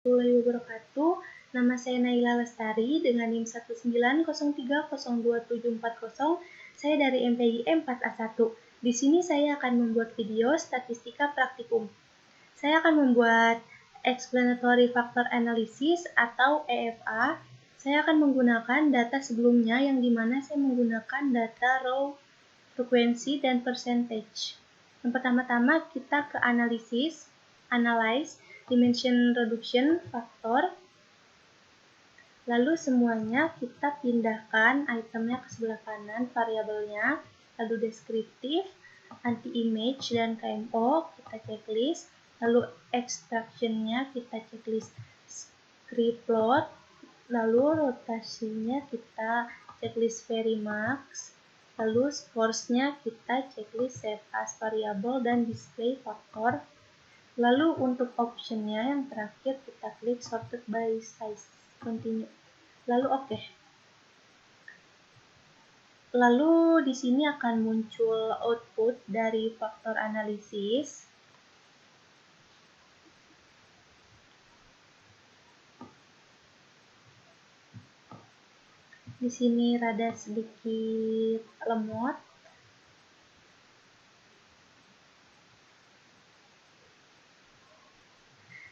warahmatullahi wabarakatuh. Nama saya Naila Lestari dengan NIM 190302740. Saya dari MPI 4A1. Di sini saya akan membuat video statistika praktikum. Saya akan membuat explanatory factor analysis atau EFA. Saya akan menggunakan data sebelumnya yang dimana saya menggunakan data raw, frekuensi, dan percentage. Yang pertama-tama kita ke analisis, analyze, dimension reduction factor. Lalu semuanya kita pindahkan itemnya ke sebelah kanan, variabelnya, lalu deskriptif, anti-image, dan KMO kita checklist, lalu extraction-nya kita checklist script plot, lalu rotasinya kita checklist Verimax, lalu scores-nya kita checklist save as variable dan display faktor. Lalu untuk option-nya yang terakhir kita klik sorted by size, continue. Lalu oke. Lalu di sini akan muncul output dari faktor analisis. Di sini rada sedikit lemot.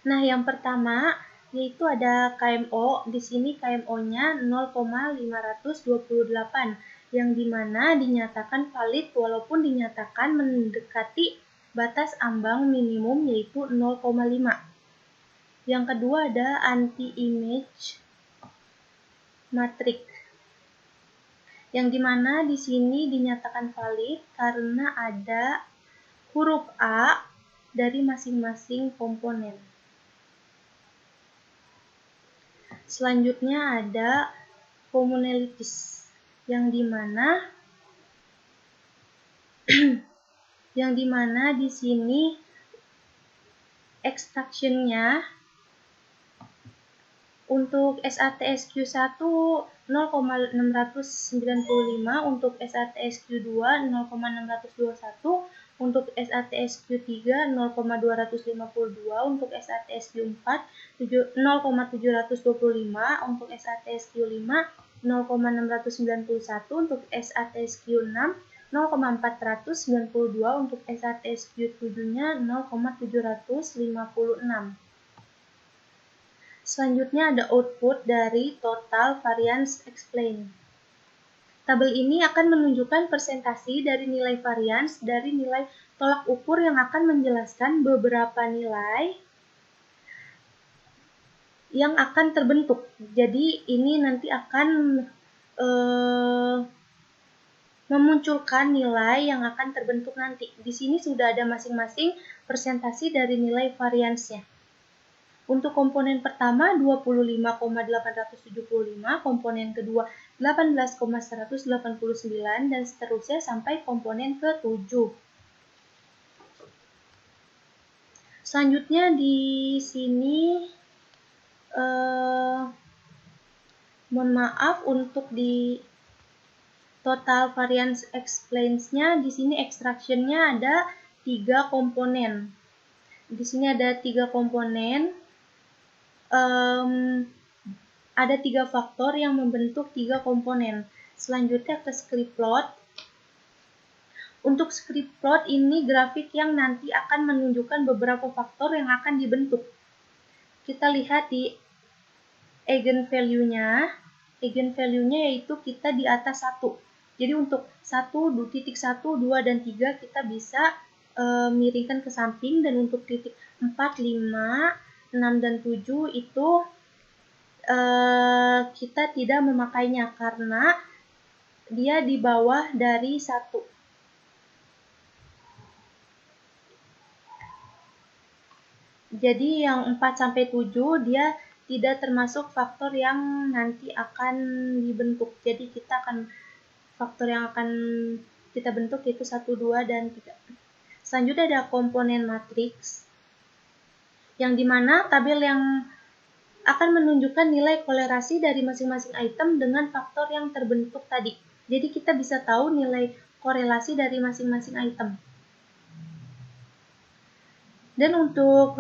Nah, yang pertama yaitu ada KMO. Di sini KMO-nya 0,528 yang dimana dinyatakan valid walaupun dinyatakan mendekati batas ambang minimum yaitu 0,5. Yang kedua ada anti-image matrix yang dimana di sini dinyatakan valid karena ada huruf A dari masing-masing komponen. Selanjutnya ada commonalities yang dimana di sini extraction-nya untuk SATSQ1 0,695, untuk SATSQ2 0,621, untuk SATSQ3 0,252, untuk SATSQ4 0,725, untuk SATSQ5 0,691, untuk SATSQ6 0,492, untuk SATSQ7-nya 0,756. Selanjutnya ada output dari total variance explained. Tabel ini akan menunjukkan presentasi dari nilai variance dari nilai tolak ukur yang akan menjelaskan beberapa nilai yang akan terbentuk. Jadi ini nanti akan memunculkan nilai yang akan terbentuk nanti. Di sini sudah ada masing-masing presentasi dari nilai variance-nya. Untuk komponen pertama 25,875, komponen kedua 18,189 dan seterusnya sampai komponen ke-7. Selanjutnya di sini mohon maaf untuk di total variance explains-nya di sini extraction-nya ada 3 komponen. Di sini ada 3 komponen. Ada 3 faktor yang membentuk 3 komponen. Selanjutnya ke script plot. Untuk script plot ini grafik yang nanti akan menunjukkan beberapa faktor yang akan dibentuk. Kita lihat di eigenvalue-nya. Eigenvalue-nya yaitu kita di atas 1. Jadi untuk 1, 2, dan 3 kita bisa miringkan ke samping, dan untuk titik 4, 5, 6, dan 7 itu kita tidak memakainya karena dia di bawah dari 1. Jadi yang 4-7 dia tidak termasuk faktor yang nanti akan dibentuk. Jadi faktor yang akan kita bentuk yaitu 1, 2, dan 3. Selanjutnya ada komponen matriks yang dimana tabel yang akan menunjukkan nilai kolerasi dari masing-masing item dengan faktor yang terbentuk tadi. Jadi kita bisa tahu nilai korelasi dari masing-masing item. Dan untuk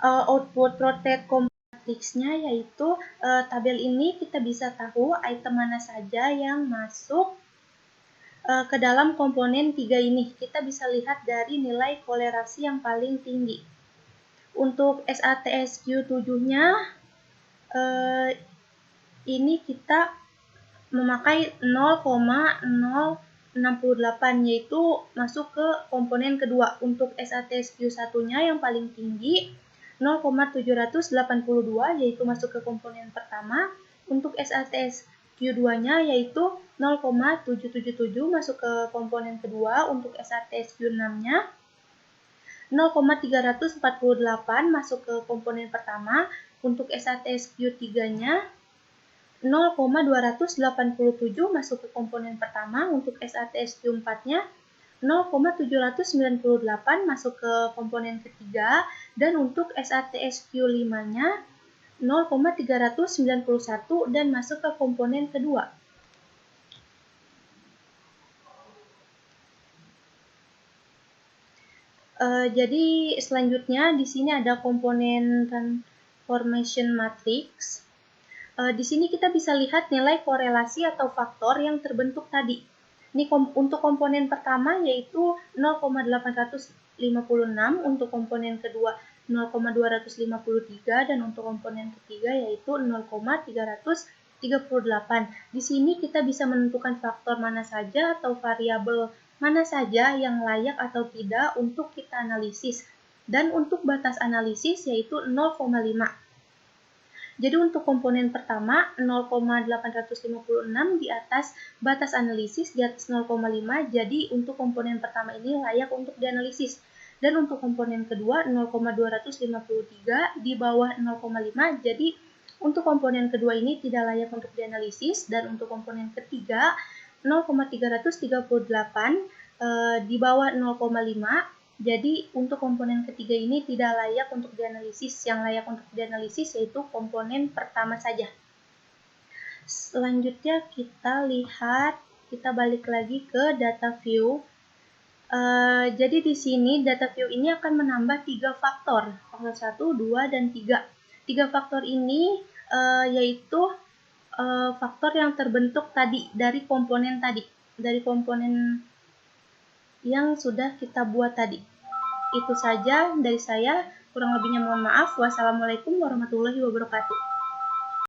output rotate matrixnya, yaitu tabel ini kita bisa tahu item mana saja yang masuk ke dalam komponen 3 ini. Kita bisa lihat dari nilai kolerasi yang paling tinggi. Untuk SATSQ7-nya ini kita memakai 0,068, yaitu masuk ke komponen kedua. Untuk SATSQ1-nya yang paling tinggi 0,782, yaitu masuk ke komponen pertama. Untuk SATSQ2-nya yaitu 0,777 masuk ke komponen kedua. Untuk SATSQ6-nya 0,348 masuk ke komponen pertama. Untuk SATSQ3-nya 0,287 masuk ke komponen pertama. Untuk SATSQ4-nya 0,798 masuk ke komponen ketiga. Dan untuk SATSQ5-nya 0,391 dan masuk ke komponen kedua. Jadi selanjutnya di sini ada komponen transformation matrix. Di sini kita bisa lihat nilai korelasi atau faktor yang terbentuk tadi. Ini untuk komponen pertama yaitu 0,856, untuk komponen kedua 0,253, dan untuk komponen ketiga yaitu 0,338. Di sini kita bisa menentukan faktor mana saja atau variabel mana saja yang layak atau tidak untuk kita analisis. Dan untuk batas analisis yaitu 0,5. Jadi untuk komponen pertama 0,856 di atas batas analisis, di atas 0,5. Jadi untuk komponen pertama ini layak untuk dianalisis. Dan untuk komponen kedua 0,253 di bawah 0,5. Jadi untuk komponen kedua ini tidak layak untuk dianalisis. Dan untuk komponen ketiga 0,338 di bawah 0,5. Jadi untuk komponen ketiga ini tidak layak untuk dianalisis. Yang layak untuk dianalisis yaitu komponen pertama saja. Selanjutnya kita balik lagi ke data view. Jadi di sini data view ini akan menambah 3 faktor. Faktor 1, 2, dan 3. 3 faktor ini yaitu faktor yang terbentuk tadi dari komponen yang sudah kita buat tadi. Itu saja dari saya, kurang lebihnya mohon maaf. Wassalamualaikum warahmatullahi wabarakatuh.